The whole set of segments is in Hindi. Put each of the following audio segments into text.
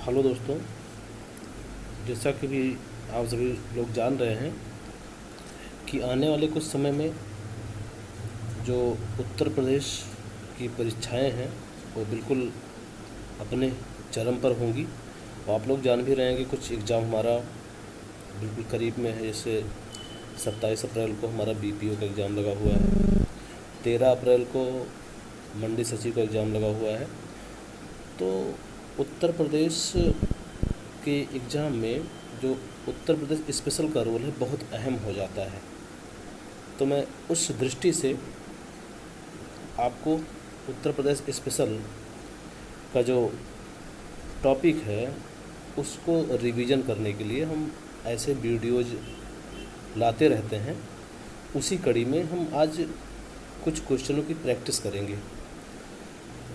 हेलो दोस्तों, जैसा कि भी आप सभी लोग जान रहे हैं कि आने वाले कुछ समय में जो उत्तर प्रदेश की परीक्षाएं हैं वो बिल्कुल अपने चरम पर होंगी। और आप लोग जान भी रहे हैं कि कुछ एग्ज़ाम हमारा बिल्कुल करीब में है। जैसे 27 अप्रैल को हमारा बीपीओ का एग्ज़ाम लगा हुआ है, 13 अप्रैल को मंडी सचिव का एग्ज़ाम लगा हुआ है। तो उत्तर प्रदेश के एग्ज़ाम में जो उत्तर प्रदेश स्पेशल का रोल है बहुत अहम हो जाता है। तो मैं उस दृष्टि से आपको उत्तर प्रदेश स्पेशल का जो टॉपिक है उसको रिवीजन करने के लिए हम ऐसे वीडियोज़ लाते रहते हैं। उसी कड़ी में हम आज कुछ क्वेश्चनों की प्रैक्टिस करेंगे।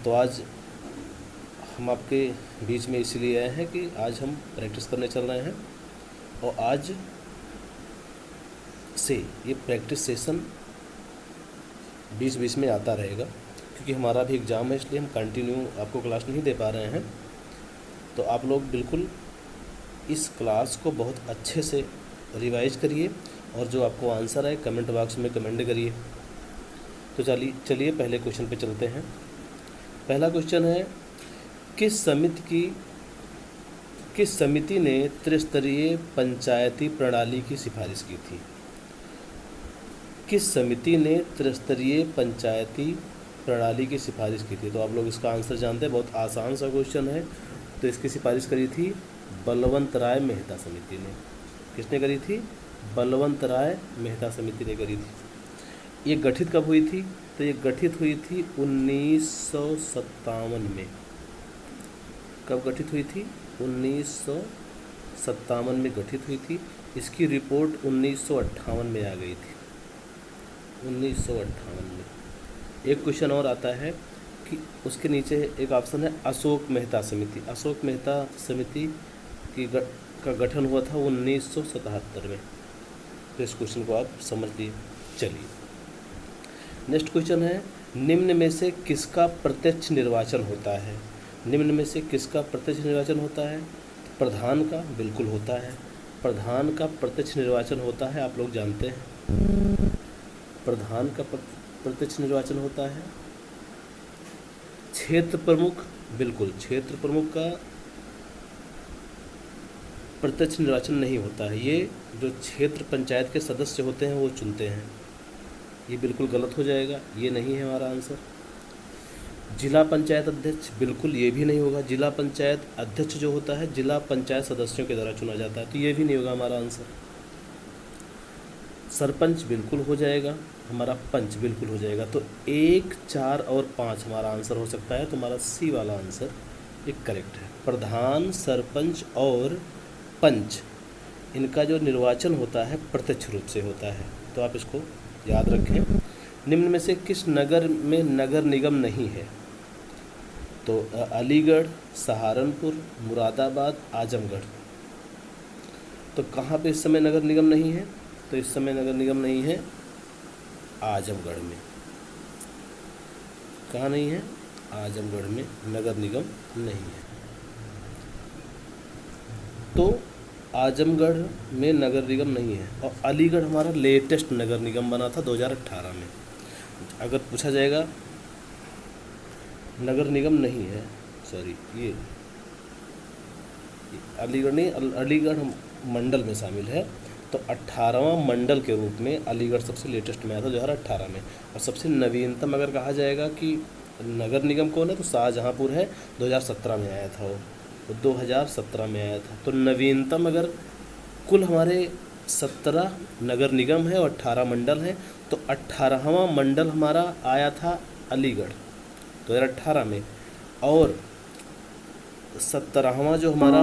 तो आज हम आपके बीच में इसलिए आए हैं कि आज हम प्रैक्टिस करने चल रहे हैं और आज से ये प्रैक्टिस सेशन बीच बीच में आता रहेगा, क्योंकि हमारा भी एग्ज़ाम है इसलिए हम कंटिन्यू आपको क्लास नहीं दे पा रहे हैं। तो आप लोग बिल्कुल इस क्लास को बहुत अच्छे से रिवाइज करिए और जो आपको आंसर है कमेंट बॉक्स में कमेंट करिए। तो चलिए पहले क्वेश्चन पे चलते हैं। पहला क्वेश्चन है, किस समिति ने त्रिस्तरीय पंचायती प्रणाली की सिफारिश की थी? किस समिति ने त्रिस्तरीय पंचायती प्रणाली की सिफारिश की थी? तो आप लोग इसका आंसर जानते हैं, बहुत आसान सा क्वेश्चन है। तो इसकी सिफारिश करी थी बलवंत राय मेहता समिति ने। किसने करी थी? बलवंत राय मेहता समिति ने करी थी। ये गठित कब हुई थी? तो ये गठित हुई थी 1957 में। कब गठित हुई थी? 1957 में गठित हुई थी। इसकी रिपोर्ट 1958 में आ गई थी। 1958 में। एक क्वेश्चन और आता है कि उसके नीचे एक ऑप्शन है अशोक मेहता समिति। अशोक मेहता समिति का गठन हुआ था 1977 में। तो इस क्वेश्चन को आप समझ लिए। चलिए नेक्स्ट क्वेश्चन है, निम्न में से किसका प्रत्यक्ष निर्वाचन होता है? निम्न में से किसका प्रत्यक्ष निर्वाचन होता है? प्रधान का बिल्कुल होता है। प्रधान का प्रत्यक्ष निर्वाचन होता है, आप लोग जानते हैं। प्रधान का प्रत्यक्ष निर्वाचन होता है। क्षेत्र प्रमुख, बिल्कुल क्षेत्र प्रमुख का प्रत्यक्ष निर्वाचन नहीं होता है। ये जो क्षेत्र पंचायत के सदस्य होते हैं वो चुनते हैं। ये बिल्कुल गलत हो जाएगा, ये नहीं है हमारा आंसर। जिला पंचायत अध्यक्ष, बिल्कुल ये भी नहीं होगा। जिला पंचायत अध्यक्ष जो होता है जिला पंचायत सदस्यों के द्वारा चुना जाता है, तो ये भी नहीं होगा हमारा आंसर। सरपंच बिल्कुल हो जाएगा, हमारा पंच बिल्कुल हो जाएगा। तो 1, 4 और 5 हमारा आंसर हो सकता है। तो हमारा सी वाला आंसर एक करेक्ट है। प्रधान, सरपंच और पंच, इनका जो निर्वाचन होता है प्रत्यक्ष रूप से होता है। तो आप इसको याद रखें। निम्न में से किस नगर में नगर निगम नहीं है? तो अलीगढ़, सहारनपुर, मुरादाबाद, आजमगढ़। तो कहाँ पे इस समय नगर निगम नहीं है? तो इस समय नगर निगम नहीं है आजमगढ़ में। कहाँ नहीं है? आजमगढ़ में नगर निगम नहीं है। तो आजमगढ़ में नगर निगम नहीं है। और अलीगढ़ हमारा लेटेस्ट नगर निगम बना था 2018 में। अगर पूछा जाएगा नगर निगम नहीं है, सॉरी ये अलीगढ़ नहीं, अलीगढ़ मंडल में शामिल है। तो 18वां मंडल के रूप में अलीगढ़ सबसे लेटेस्ट में आया था 2018 में। और सबसे नवीनतम अगर कहा जाएगा कि नगर निगम कौन है, तो शाहजहाँपुर है, 2017 में आया था वो 2017 में आया था। तो नवीनतम अगर कुल हमारे 17 नगर निगम है और 18 मंडल है, तो 18वां मंडल हमारा आया था अलीगढ़ 2018 में। और 17वां जो हमारा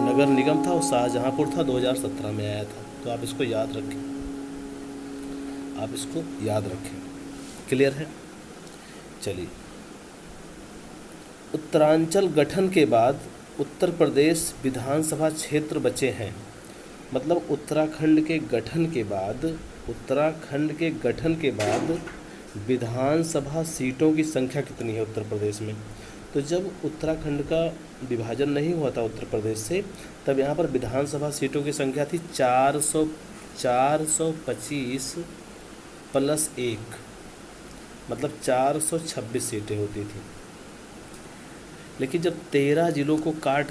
नगर निगम था वो शाहजहाँपुर था, 2017 में आया था। तो आप इसको याद रखें, आप इसको याद रखें। क्लियर है? चलिए, उत्तरांचल गठन के बाद उत्तर प्रदेश विधानसभा क्षेत्र बचे हैं। मतलब उत्तराखंड के गठन के बाद विधानसभा सीटों की संख्या कितनी है उत्तर प्रदेश में? तो जब उत्तराखंड का विभाजन नहीं हुआ था उत्तर प्रदेश से, तब यहाँ पर विधानसभा सीटों की संख्या थी 425 प्लस 1, मतलब 426 सीटें होती थी। लेकिन जब 13 जिलों को काट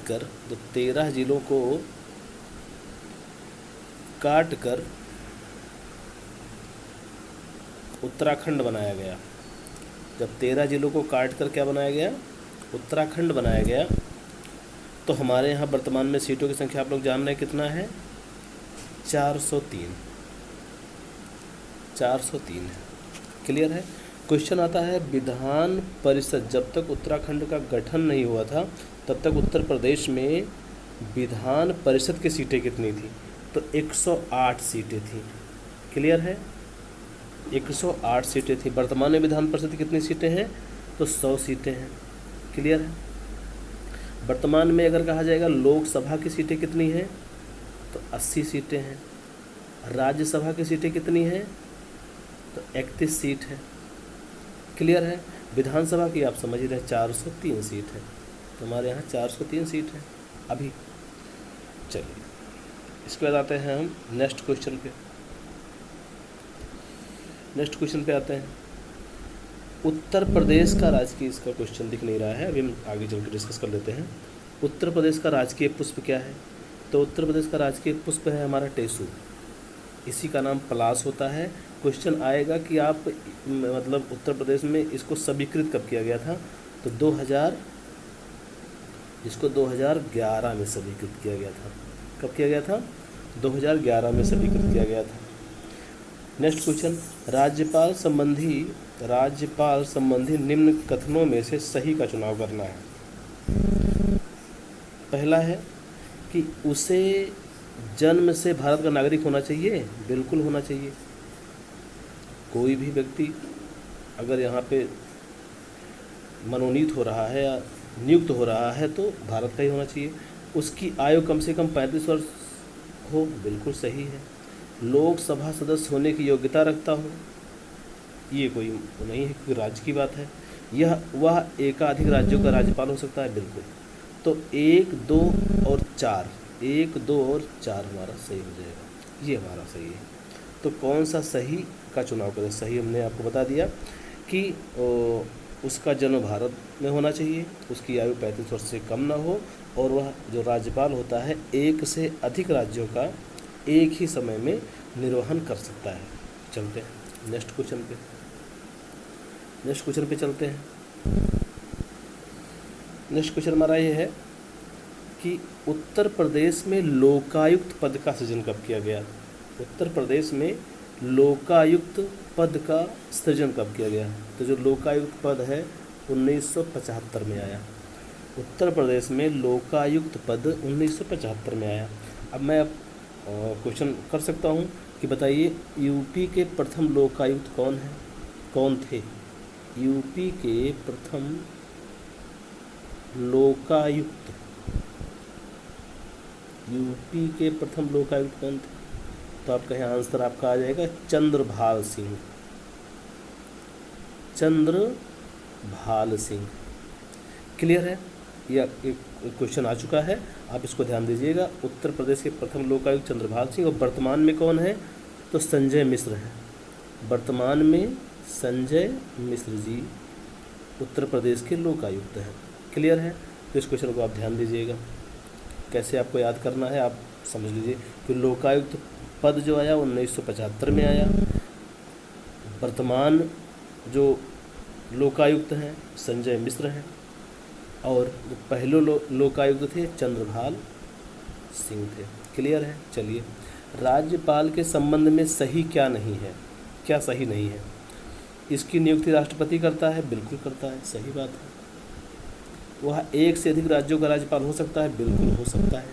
कर उत्तराखंड बनाया गया, जब 13 जिलों को काट कर क्या बनाया गया, उत्तराखंड बनाया गया, तो हमारे यहाँ वर्तमान में सीटों की संख्या आप लोग जान रहे हैं कितना है, 403 है। क्लियर है। क्वेश्चन आता है विधान परिषद, जब तक उत्तराखंड का गठन नहीं हुआ था तब तक उत्तर प्रदेश में विधान परिषद की सीटें कितनी थी, तो 108 सीटें थी। क्लियर है, 108 सीटें थी। वर्तमान में विधान परिषद की कितनी सीटें हैं, तो 100 सीटें हैं। क्लियर है। वर्तमान में अगर कहा जाएगा लोकसभा की सीटें कितनी हैं, तो 80 सीटें हैं। राज्यसभा की सीटें कितनी हैं, तो 31 सीट है। क्लियर है। विधानसभा की आप समझ ही रहे 403 सीट है, तो हमारे यहाँ 403 सीट है अभी। चलिए इसके बाद आते हैं हम नेक्स्ट क्वेश्चन पे आते हैं। उत्तर प्रदेश का राजकीय, इसका क्वेश्चन दिख नहीं रहा है, अभी हम आगे चल के डिस्कस कर लेते हैं। उत्तर प्रदेश का राजकीय पुष्प क्या है, तो उत्तर प्रदेश का राजकीय पुष्प है हमारा टेसू, इसी का नाम पलाश होता है। क्वेश्चन आएगा कि आप मतलब उत्तर प्रदेश में इसको स्वीकृत कब किया गया था, तो 2011 में स्वीकृत किया गया था। कब किया गया था, 2011 में स्वीकृत किया गया था। नेक्स्ट क्वेश्चन, राज्यपाल संबंधी निम्न कथनों में से सही का चुनाव करना है। पहला है कि उसे जन्म से भारत का नागरिक होना चाहिए, बिल्कुल होना चाहिए। कोई भी व्यक्ति अगर यहाँ पे मनोनीत हो रहा है या नियुक्त हो रहा है तो भारत का ही होना चाहिए। उसकी आयु कम से कम 35 वर्ष हो, बिल्कुल सही है। लोकसभा सदस्य होने की योग्यता रखता हो, ये कोई नहीं है क्योंकि राज्य की बात है। वह एकाधिक राज्यों का राज्यपाल हो सकता है, बिल्कुल। तो 1, 2 और 4 हमारा सही हो जाएगा, ये हमारा सही है। तो कौन सा सही का चुनाव करें, सही हमने आपको बता दिया कि उसका जन्म भारत में होना चाहिए, उसकी आयु 35 वर्ष से कम ना हो, और वह जो राज्यपाल होता है 1 से अधिक राज्यों का एक ही समय में निर्वहन कर सकता है। चलते हैं नेक्स्ट क्वेश्चन पे चलते हैं। नेक्स्ट क्वेश्चन हमारा ये है कि उत्तर प्रदेश में लोकायुक्त पद का सृजन कब किया गया। उत्तर प्रदेश में लोकायुक्त पद का सृजन कब किया गया, तो जो लोकायुक्त पद है 1975 में आया। उत्तर प्रदेश में लोकायुक्त पद 1975 में आया। अब मैं क्वेश्चन कर सकता हूँ कि बताइए यूपी के प्रथम लोकायुक्त कौन थे। यूपी के प्रथम लोकायुक्त कौन थे, तो आपका यहाँ आंसर आपका आ जाएगा चंद्रभाल सिंह। क्लियर है, यह एक क्वेश्चन आ चुका है, आप इसको ध्यान दीजिएगा। उत्तर प्रदेश के प्रथम लोकायुक्त चंद्रभाल सिंह, और वर्तमान में कौन है, तो संजय मिश्र है। वर्तमान में संजय मिश्र जी उत्तर प्रदेश के लोकायुक्त हैं। क्लियर है, तो इस क्वेश्चन को आप ध्यान दीजिएगा। कैसे आपको याद करना है आप समझ लीजिए कि लोकायुक्त पद जो आया 1975 में आया। वर्तमान जो लोकायुक्त हैं संजय मिश्र हैं, और जो पहले लोकायुक्त थे चंद्रभाल सिंह थे। क्लियर है। चलिए, राज्यपाल के संबंध में सही क्या नहीं है, क्या सही नहीं है। इसकी नियुक्ति राष्ट्रपति करता है, बिल्कुल करता है, सही बात है। वह 1 से अधिक राज्यों का राज्यपाल हो सकता है, बिल्कुल हो सकता है।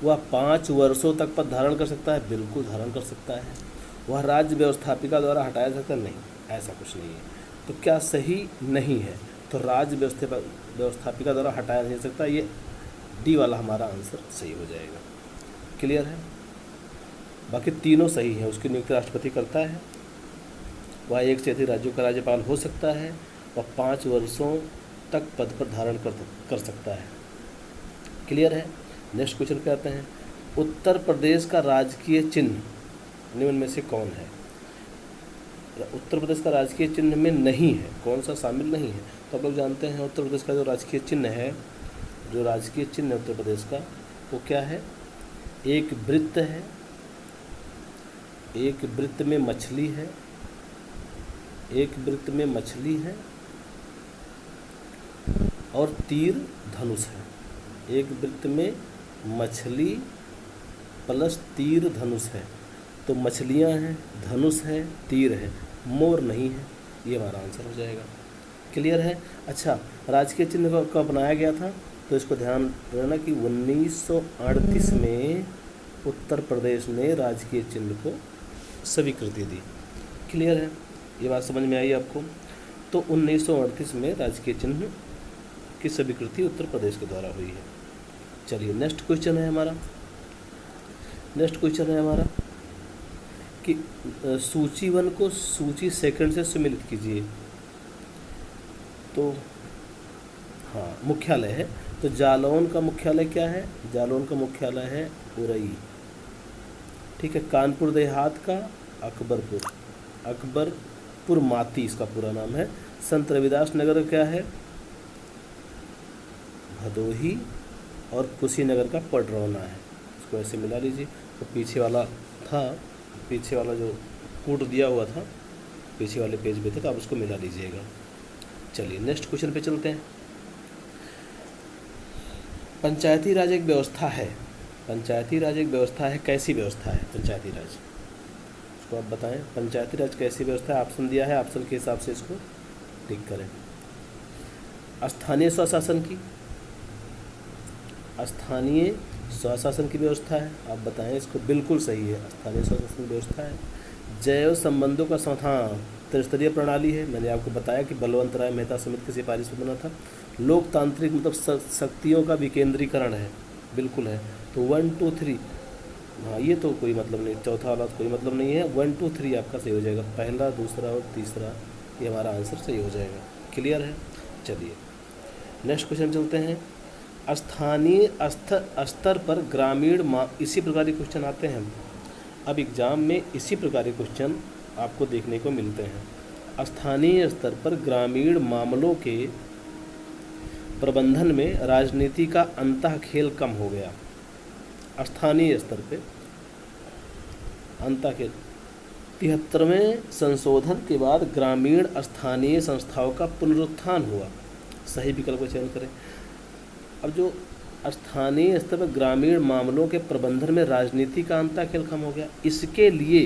वह 5 वर्षों तक पद धारण कर सकता है, बिल्कुल धारण कर सकता है। वह राज्य व्यवस्थापिका द्वारा हटाया जा सकता है, नहीं, ऐसा कुछ नहीं है। तो क्या सही नहीं है, तो राज्य व्यवस्थापिका द्वारा हटाया नहीं जा सकता, ये डी वाला हमारा आंसर सही हो जाएगा। क्लियर है। बाकी तीनों सही हैं। उसकी नियुक्ति राष्ट्रपति करता है, वह 1 से अधिक राज्यों का राज्यपाल हो सकता है, और 5 वर्षों तक पद पर धारण कर सकता है। क्लियर है। नेक्स्ट क्वेश्चन पे आते हैं। उत्तर प्रदेश का राजकीय चिन्ह निम्न में से कौन है? उत्तर प्रदेश का राजकीय चिन्ह में नहीं है, कौन सा शामिल नहीं है? तो आप लोग जानते हैं उत्तर प्रदेश का जो राजकीय चिन्ह है, जो राजकीय चिन्ह है उत्तर प्रदेश का, वो क्या है? एक वृत्त है, एक वृत्त में मछली है, एक वृत्त में मछली है और तीर धनुष है। एक वृत्त में मछली प्लस तीर धनुष है। तो मछलियां हैं, धनुष है, तीर है, मोर नहीं है। ये हमारा आंसर हो जाएगा। क्लियर है। अच्छा, राजकीय चिन्ह को अपनाया गया था, तो इसको ध्यान रखना कि 1938 में उत्तर प्रदेश ने राजकीय चिन्ह को स्वीकृति दी। क्लियर है, ये बात समझ में आई आपको? तो 1938 में राजकीय चिन्ह की स्वीकृति उत्तर प्रदेश के द्वारा हुई है। चलिए नेक्स्ट क्वेश्चन है हमारा। नेक्स्ट क्वेश्चन है हमारा कि सूची 1 को सूची 2 से सम्मिलित कीजिए। तो हाँ, मुख्यालय है, तो जालौन का मुख्यालय क्या है? जालौन का मुख्यालय है उरई। ठीक है। कानपुर देहात का अकबरपुर, अकबरपुर माती इसका पूरा नाम है। संत रविदास नगर क्या है? भदोही। और कुशीनगर का पडरौना है। इसको ऐसे मिला लीजिए। तो पीछे वाला था, पीछे वाला जो कोड दिया हुआ था पीछे वाले पेज पे था, तो आप उसको मिला लीजिएगा। चलिए नेक्स्ट क्वेश्चन पे चलते हैं। पंचायती राज एक व्यवस्था है। पंचायती राज एक व्यवस्था है, कैसी व्यवस्था है पंचायती राज? इसको आप बताएं, पंचायती राज कैसी व्यवस्था है? ऑप्शन दिया है, ऑप्शन के हिसाब से इसको टिक करें। स्थानीय स्वशासन की, स्थानीय स्वशासन की व्यवस्था है, आप बताएं इसको। बिल्कुल सही है, स्थानीय स्वशासन की व्यवस्था है। जैव संबंधों का समाधान त्रिस्तरीय प्रणाली है, मैंने आपको बताया कि बलवंत राय मेहता समिति की सिफारिश पर बना था। लोकतांत्रिक मतलब शक्तियों का विकेंद्रीकरण है, बिल्कुल है। तो 1 2 3, हाँ ये तो कोई मतलब नहीं, चौथा वाला कोई मतलब नहीं है। 1 2 3 आपका सही हो जाएगा, पहला, दूसरा और तीसरा, ये हमारा आंसर सही हो जाएगा। क्लियर है। चलिए नेक्स्ट क्वेश्चन चलते हैं। स्थानीय स्तर पर ग्रामीण इसी प्रकार के क्वेश्चन आते हैं। अब एग्ज़ाम में इसी प्रकार के क्वेश्चन आपको देखने को मिलते हैं। स्थानीय स्तर पर ग्रामीण मामलों के प्रबंधन में राजनीति का अंतःखेल कम हो गया। स्थानीय स्तर पे अंतःखेल 73वें संशोधन के बाद ग्रामीण स्थानीय संस्थाओं का पुनरुत्थान हुआ। सही विकल्प का चयन करें। अब जो स्थानीय स्तर पर ग्रामीण मामलों के प्रबंधन में राजनीति का अंतःखेल कम हो गया, इसके लिए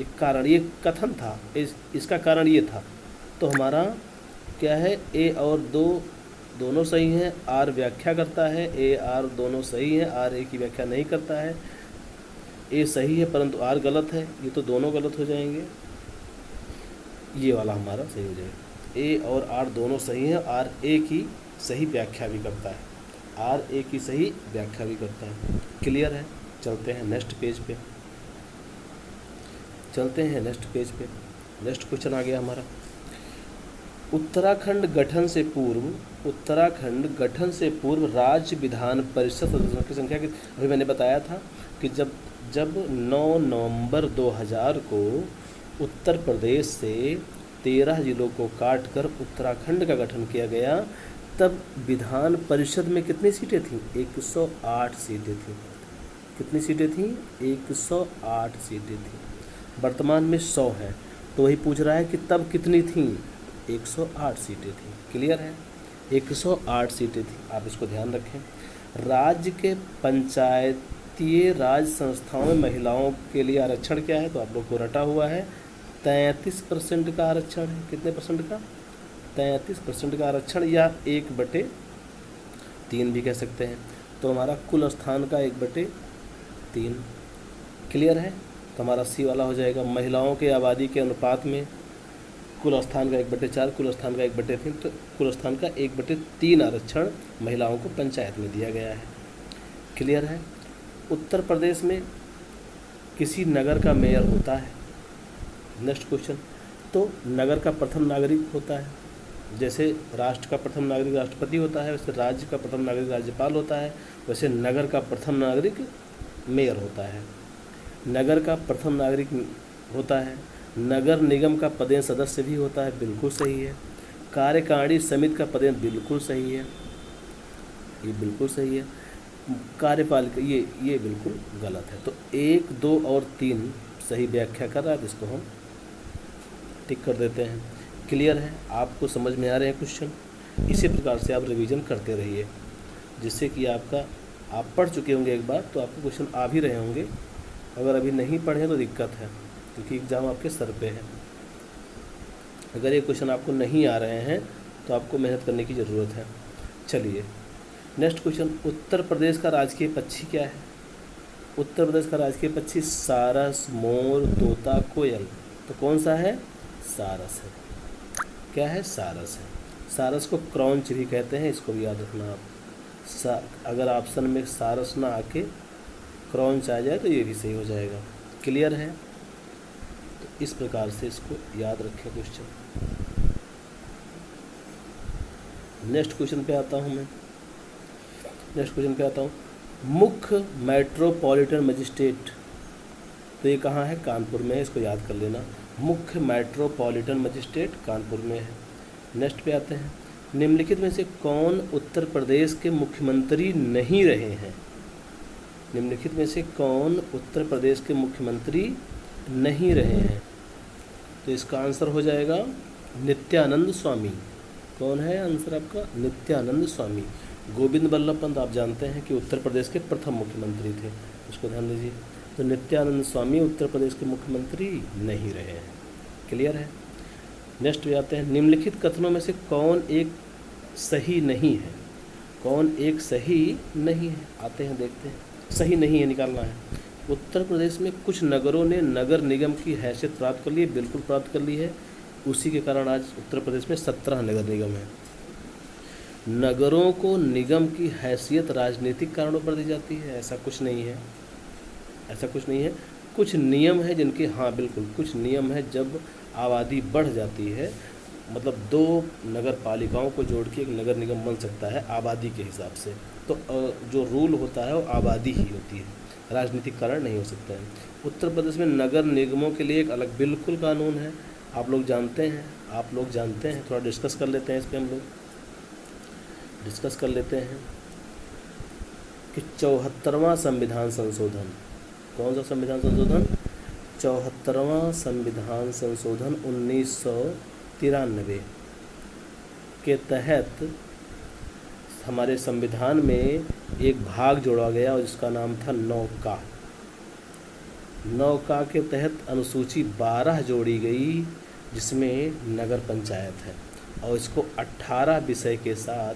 एक कारण, ये कथन था, इसका कारण ये था। तो हमारा क्या है? ए और दोनों सही हैं, आर व्याख्या करता है, ए आर दोनों सही हैं, आर ए की व्याख्या नहीं करता है। ए सही है परंतु आर गलत है, ये तो दोनों गलत हो जाएंगे। ये वाला हमारा सही हो जाएगा। ए और आर दोनों सही हैं, आर ए की सही व्याख्या भी करता है, आर ए की सही व्याख्या भी करता है। क्लियर है। चलते हैं नेक्स्ट पेज पे, चलते हैं नेक्स्ट पेज पे। नेक्स्ट क्वेश्चन आ गया हमारा। उत्तराखंड गठन से पूर्व, उत्तराखंड गठन से पूर्व राज्य विधान परिषद सदस्यों की संख्या की, अभी मैंने बताया था कि जब 9 नवंबर 2000 को उत्तर प्रदेश से 13 जिलों को काटकर उत्तराखंड का गठन किया गया, तब विधान परिषद में कितनी सीटें थीं? 108 सीटें थीं। कितनी सीटें थीं? 108 सीटें थीं। वर्तमान में 100 है, तो वही पूछ रहा है कि तब कितनी थीं? 108 सीटें थीं। क्लियर है। 108 सीटें थीं, आप इसको ध्यान रखें। राज्य के पंचायतीय राज संस्थाओं में महिलाओं के लिए आरक्षण क्या है? तो आप लोग को रटा हुआ है, 33% का आरक्षण है। कितने परसेंट का? 33% का आरक्षण, या 1/3 भी कह सकते हैं। तो हमारा कुल स्थान का 1/3। क्लियर है। तो हमारा सी वाला हो जाएगा। महिलाओं के आबादी के अनुपात में कुल स्थान का 1/4, कुल स्थान का 1/3, तो कुल स्थान का 1/3 आरक्षण महिलाओं को पंचायत में दिया गया है। क्लियर है। उत्तर प्रदेश में किसी नगर का मेयर होता है। Next question. तो नगर का प्रथम नागरिक होता है, जैसे राष्ट्र का प्रथम नागरिक राष्ट्रपति होता है, वैसे राज्य का प्रथम नागरिक राज्यपाल होता है, वैसे नगर का प्रथम नागरिक मेयर होता है। नगर का प्रथम नागरिक होता है। नगर निगम का पदेन सदस्य भी होता है, बिल्कुल सही है। कार्यकारिणी समिति का पदेन बिल्कुल सही है, ये बिल्कुल सही है। कार्यपालिका ये बिल्कुल गलत है। तो 1, 2 और 3 सही व्याख्या कर रहा है, तो इसको हम टिक कर देते हैं। क्लियर है? आपको समझ में आ रहे हैं क्वेश्चन? इसी प्रकार से आप रिवीजन करते रहिए, जिससे कि आप पढ़ चुके होंगे एक बार, तो आपको क्वेश्चन आ भी रहे होंगे। अगर अभी नहीं पढ़े तो दिक्कत है, क्योंकि एग्ज़ाम आपके सर पे है। अगर ये क्वेश्चन आपको नहीं आ रहे हैं तो आपको मेहनत करने की ज़रूरत है। चलिए नेक्स्ट क्वेश्चन, उत्तर प्रदेश का राजकीय पक्षी क्या है? उत्तर प्रदेश का राजकीय पक्षी सारस, मोर, तोता, कोयल। तो कौन सा है? सारस है। क्या है? सारस है। सारस को क्रॉन्च भी कहते हैं, इसको भी याद रखना आप। अगर ऑप्शन में सारस ना आके क्रॉन्च आ जाए तो ये भी सही हो जाएगा। क्लियर है? तो इस प्रकार से इसको याद रखें क्वेश्चन। नेक्स्ट क्वेश्चन पे आता हूँ मैं। मुख्य मेट्रोपॉलिटन मजिस्ट्रेट, तो ये कहाँ है? कानपुर में है, इसको याद कर लेना। मुख्य मेट्रोपॉलिटन मजिस्ट्रेट कानपुर में है। नेक्स्ट पे आते हैं, निम्नलिखित में से कौन उत्तर प्रदेश के मुख्यमंत्री नहीं रहे हैं? निम्नलिखित में से कौन उत्तर प्रदेश के मुख्यमंत्री नहीं रहे हैं? तो इसका आंसर हो जाएगा नित्यानंद स्वामी। कौन है आंसर आपका? नित्यानंद स्वामी। गोविंद बल्लभ पंत आप जानते हैं कि उत्तर प्रदेश के प्रथम मुख्यमंत्री थे, उसको ध्यान दीजिए। तो नित्यानंद स्वामी उत्तर प्रदेश के मुख्यमंत्री नहीं रहे हैं। क्लियर है? नेक्स्ट पे आते हैं, निम्नलिखित कथनों में से कौन एक सही नहीं है? कौन एक सही नहीं है? आते हैं देखते हैं। सही नहीं है निकालना है। उत्तर प्रदेश में कुछ नगरों ने नगर निगम की हैसियत प्राप्त कर ली है, बिल्कुल प्राप्त कर ली है। उसी के कारण आज उत्तर प्रदेश में 17 नगर निगम है। नगरों को निगम की हैसियत राजनीतिक कारणों पर दी जाती है? ऐसा कुछ नहीं है, ऐसा कुछ नहीं है। कुछ नियम है जिनके, हाँ बिल्कुल कुछ नियम है, जब आबादी बढ़ जाती है, मतलब 2 नगर पालिकाओं को जोड़ के एक नगर निगम बन सकता है आबादी के हिसाब से। तो जो रूल होता है वो आबादी ही होती है, राजनीतिक कारण नहीं हो सकता है। उत्तर प्रदेश में नगर निगमों के लिए एक अलग बिल्कुल कानून है, आप लोग जानते हैं। थोड़ा डिस्कस कर लेते हैं, इस पर हम लोग डिस्कस कर लेते हैं कि 74वां संविधान संशोधन, कौन सा संविधान संशोधन? 74वां संविधान संशोधन 1993 के तहत हमारे संविधान में एक भाग जोड़ा गया और जिसका नाम था 9 का के तहत अनुसूची 12 जोड़ी गई, जिसमें नगर पंचायत है, और इसको 18 विषय के साथ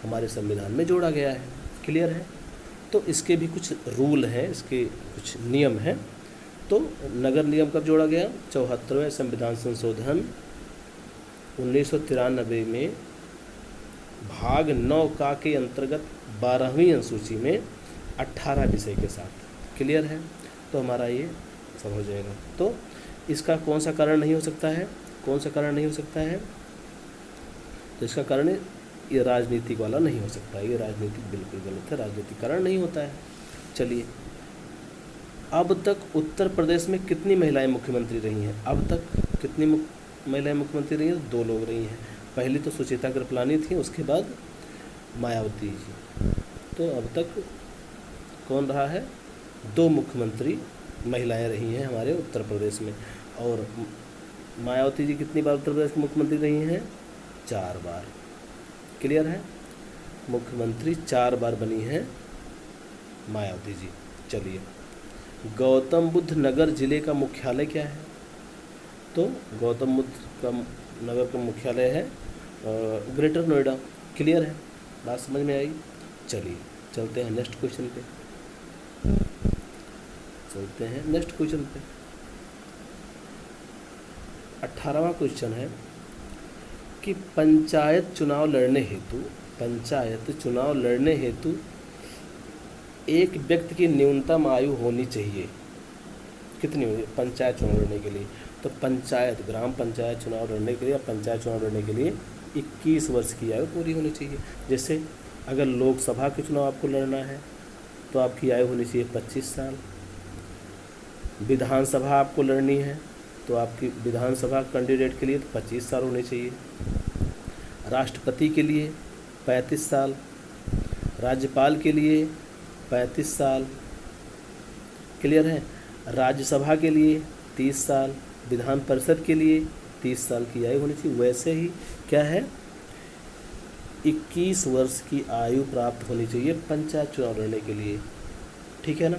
हमारे संविधान में जोड़ा गया है। क्लियर है? तो इसके भी कुछ रूल हैं, इसके कुछ नियम हैं। तो नगर निगम कब जोड़ा गया? 74वें संविधान संशोधन 1993 में भाग 9 का के अंतर्गत 12वीं अनुसूची में 18 विषय के साथ। क्लियर है? तो हमारा ये सब हो जाएगा। तो इसका कौन सा कारण नहीं हो सकता है? तो इसका कारण ये राजनीतिक वाला नहीं हो सकता है। ये राजनीतिक बिल्कुल गलत है, राजनीतिक कारण नहीं होता है। चलिए, अब तक उत्तर प्रदेश में कितनी महिलाएं मुख्यमंत्री रही हैं? अब तक कितनी महिलाएं मुख्यमंत्री रही हैं? 2 लोग रही हैं। पहली तो सुचेता कृपलानी थी, उसके बाद मायावती जी। तो अब तक कौन रहा है? 2 मुख्यमंत्री महिलाएं रही हैं हमारे उत्तर प्रदेश में। और मायावती जी कितनी बार उत्तर प्रदेश की मुख्यमंत्री रही हैं? 4 बार। क्लियर है? मुख्यमंत्री 4 बार बनी हैं मायावती जी। चलिए, गौतम बुद्ध नगर जिले का मुख्यालय क्या है? तो गौतम बुद्ध का नगर का मुख्यालय है ग्रेटर नोएडा। क्लियर है? बात समझ में आई? चलिए चलते हैं नेक्स्ट क्वेश्चन पे। 18वां क्वेश्चन है कि पंचायत चुनाव लड़ने हेतु एक व्यक्ति की न्यूनतम आयु होनी चाहिए। कितनी होगी पंचायत चुनाव लड़ने के लिए? तो ग्राम पंचायत चुनाव लड़ने के लिए या पंचायत चुनाव लड़ने के लिए 21 वर्ष की आयु पूरी होनी चाहिए। जैसे अगर लोकसभा के चुनाव आपको लड़ना है तो आपकी आयु होनी चाहिए 25 साल। विधानसभा आपको लड़नी है तो आपकी विधानसभा कैंडिडेट के लिए तो 25 साल होने चाहिए। राष्ट्रपति के लिए 35 साल, राज्यपाल के लिए 35 साल, क्लियर है। राज्यसभा के लिए 30 साल, विधान परिषद के लिए 30 साल की आयु होनी चाहिए। वैसे ही क्या है, 21 वर्ष की आयु प्राप्त होनी चाहिए पंचायत चुनाव लड़ने के लिए, ठीक है ना।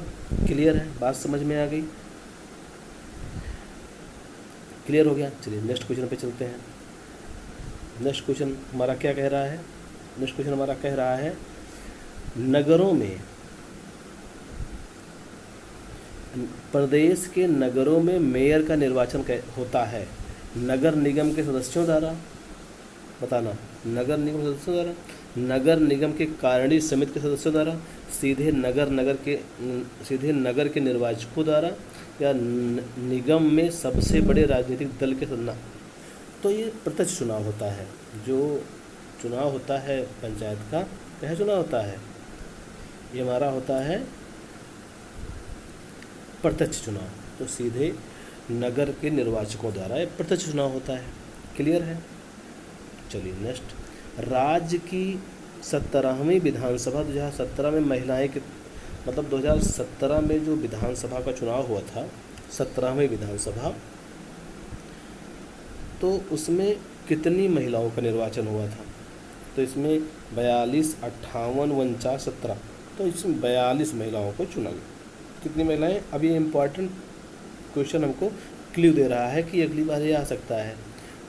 क्लियर है, बात समझ में आ गई, क्लियर हो गया। चलिए नेक्स्ट क्वेश्चन पे चलते हैं। नेक्स्ट क्वेश्चन हमारा क्या कह रहा है, नेक्स्ट क्वेश्चन हमारा कह रहा है नगरों में, प्रदेश के नगरों में मेयर का निर्वाचन होता है नगर निगम के सदस्यों द्वारा, बताना, नगर निगम सदस्यों द्वारा, नगर निगम के कार्यकारी समिति के सदस्यों द्वारा, सीधे नगर के निर्वाचकों द्वारा, या निगम में सबसे बड़े राजनीतिक दल के सदस्य। तो ये प्रत्यक्ष चुनाव होता है। जो चुनाव होता है पंचायत का, क्या चुनाव होता है, ये हमारा होता है प्रत्यक्ष चुनाव। तो सीधे नगर के निर्वाचकों द्वारा ये प्रत्यक्ष चुनाव होता है, क्लियर है। चलिए नेक्स्ट, राज्य की 17वीं विधानसभा 2017 में महिलाएं के, मतलब 2017 में जो विधानसभा का चुनाव हुआ था, 17वीं विधानसभा, तो उसमें कितनी महिलाओं का निर्वाचन हुआ था। तो इसमें 42, 58, 49, 17, तो इसमें 42 महिलाओं को चुना गया। कितनी महिलाएं, अभी इम्पॉर्टेंट क्वेश्चन हमको क्ल्यू दे रहा है कि अगली बार ये आ सकता है।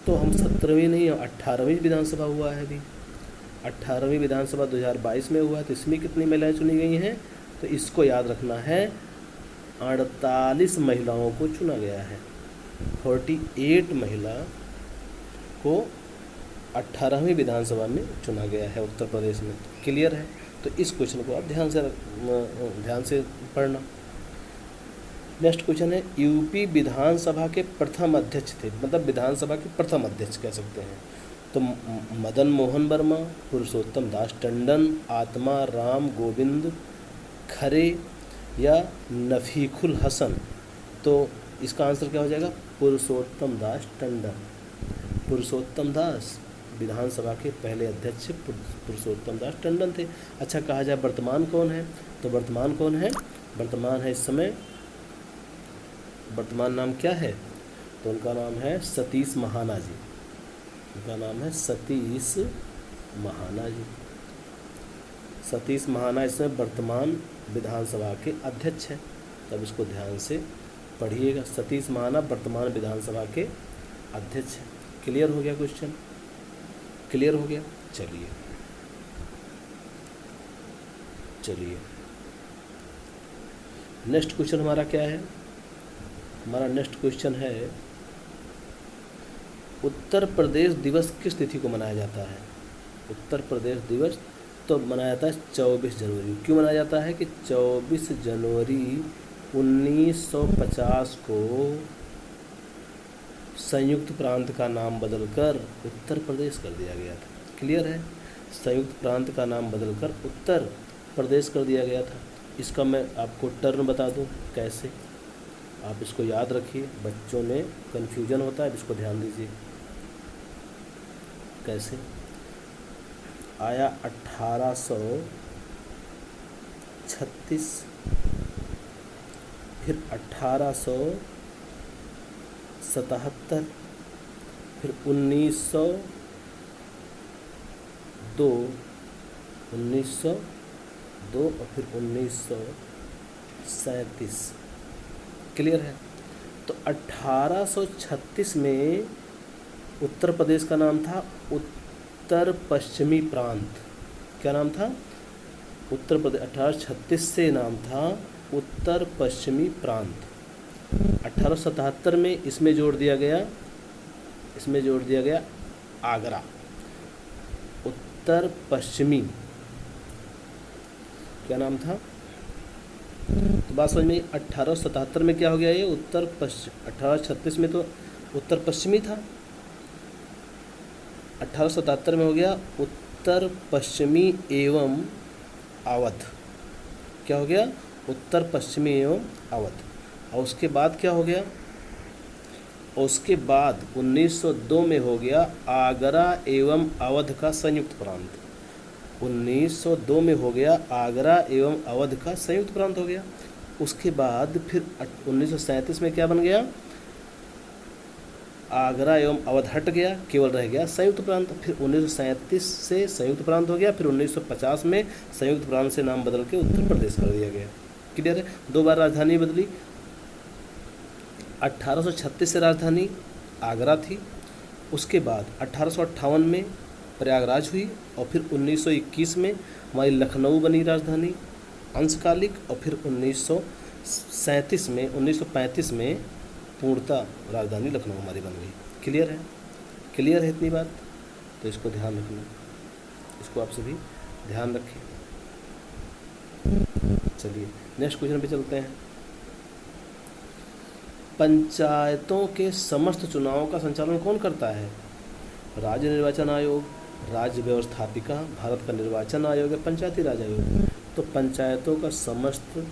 तो हम 17वीं नहीं, 18वीं विधानसभा हुआ है अभी, 18वीं विधानसभा 2022 में हुआ है, तो इसमें कितनी महिलाएं चुनी गई हैं, तो इसको याद रखना है, 48 महिलाओं को चुना गया है। 48 महिला को 18वीं विधानसभा में चुना गया है उत्तर प्रदेश में, क्लियर है। तो इस क्वेश्चन को आप ध्यान से पढ़ना। नेक्स्ट क्वेश्चन है, यूपी विधानसभा के प्रथम अध्यक्ष थे, मतलब विधानसभा के प्रथम अध्यक्ष कह सकते हैं। तो मदन मोहन वर्मा, पुरुषोत्तम दास टंडन, आत्मा राम गोविंद खरे, या नफीकुल हसन। तो इसका आंसर क्या हो जाएगा, पुरुषोत्तम दास टंडन। पुरुषोत्तम दास विधानसभा के पहले अध्यक्ष पुरुषोत्तम दास टंडन थे। अच्छा, कहा जाए वर्तमान कौन है, तो वर्तमान कौन है, वर्तमान है इस समय, वर्तमान नाम क्या है, तो उनका नाम है सतीश महाना जी। उनका नाम है सतीश महाना जी। सतीश महाना इसमें वर्तमान विधानसभा के अध्यक्ष हैं, तब इसको ध्यान से पढ़िएगा। सतीश महाना वर्तमान विधानसभा के अध्यक्ष हैं। क्लियर हो गया क्वेश्चन, क्लियर हो गया। चलिए नेक्स्ट क्वेश्चन हमारा क्या है, हमारा नेक्स्ट क्वेश्चन है, उत्तर प्रदेश दिवस किस तिथि को मनाया जाता है। उत्तर प्रदेश दिवस तो मनाया जाता है 24 जनवरी। क्यों मनाया जाता है कि 24 जनवरी 1950 को संयुक्त प्रांत का नाम बदलकर उत्तर प्रदेश कर दिया गया था। क्लियर है, संयुक्त प्रांत का नाम बदलकर उत्तर प्रदेश कर दिया गया था। इसका मैं आपको टर्म बता दूं कैसे, आप इसको याद रखिए, बच्चों में कन्फ्यूजन होता है, इसको ध्यान दीजिए। कैसे आया, 1836, फिर 1877, फिर 1902 और फिर 1937। क्लियर है। तो 1836 में उत्तर प्रदेश का नाम था उत्तर पश्चिमी प्रांत। क्या नाम था, उत्तर प्रदेश। 1836 से नाम था उत्तर पश्चिमी प्रांत। 1877 में इसमें जोड़ दिया गया आगरा। उत्तर पश्चिमी क्या नाम था, तो बात समझ में। 1877 में क्या हो गया, ये उत्तर पश्चिम। 1836 में तो उत्तर पश्चिमी था, 1877 में हो गया उत्तर पश्चिमी एवं अवध। क्या हो गया? उत्तर पश्चिमी एवं अवध। और उसके बाद क्या हो गया? उसके बाद 1902 में हो गया आगरा एवं अवध का संयुक्त प्रांत। 1902 में हो गया आगरा एवं अवध का संयुक्त प्रांत हो गया। उसके बाद फिर 1937 में क्या बन गया? आगरा एवं अवध हट गया, केवल रह गया संयुक्त प्रांत। फिर 1937 से संयुक्त प्रांत हो गया। फिर 1950 में संयुक्त प्रांत से नाम बदल के उत्तर प्रदेश कर दिया गया। क्लियर है? 2 बार राजधानी बदली। 1836 से राजधानी आगरा थी। उसके बाद 1858 में प्रयागराज हुई और फिर 1921 में हमारी लखनऊ बनी राजधानी अंशकालिक। और फिर 1935 में पूर्णतः राजधानी लखनऊ हमारी बन गई। क्लियर है? क्लियर है इतनी बात? तो इसको ध्यान रखना, इसको आप सभी ध्यान रखें। चलिए नेक्स्ट क्वेश्चन पे चलते हैं। पंचायतों के समस्त चुनावों का संचालन कौन करता है? राज्य निर्वाचन आयोग, राज्य व्यवस्थापिका, भारत का निर्वाचन आयोग या पंचायती राज आयोग? तो पंचायतों का समस्त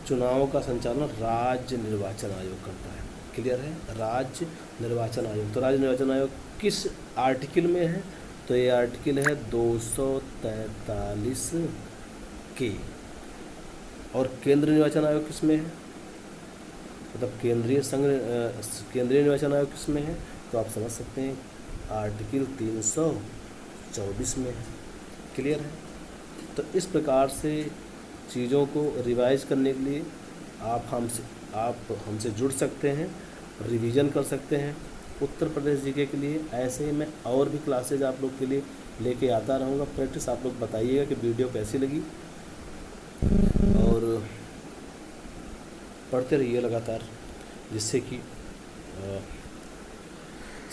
चुनावों का संचालन राज्य निर्वाचन आयोग करता है। क्लियर है? राज्य निर्वाचन आयोग। तो राज्य निर्वाचन आयोग किस आर्टिकल में है? तो ये आर्टिकल है 243 के। और केंद्रीय निर्वाचन आयोग किस में है? मतलब केंद्रीय निर्वाचन आयोग किस में है? तो आप समझ सकते हैं आर्टिकल 324 में है। क्लियर है? तो इस प्रकार से चीज़ों को रिवाइज करने के लिए आप हमसे जुड़ सकते हैं, रिवीजन कर सकते हैं उत्तर प्रदेश जीके के लिए। ऐसे ही मैं और भी क्लासेज आप लोग के लिए लेके आता रहूँगा। प्रैक्टिस आप लोग बताइएगा कि वीडियो कैसी लगी, और पढ़ते रहिए लगातार, जिससे कि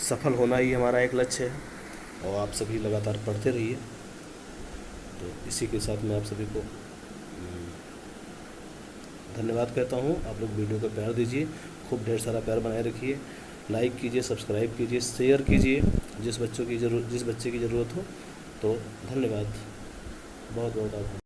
सफल होना ही हमारा एक लक्ष्य है। और आप सभी लगातार पढ़ते रहिए। तो इसी के साथ मैं आप सभी को धन्यवाद कहता हूँ। आप लोग वीडियो को प्यार दीजिए, खूब ढेर सारा प्यार बनाए रखिए, लाइक कीजिए, सब्सक्राइब कीजिए, शेयर कीजिए जिस बच्चे की ज़रूरत हो। तो धन्यवाद, बहुत बहुत आभार।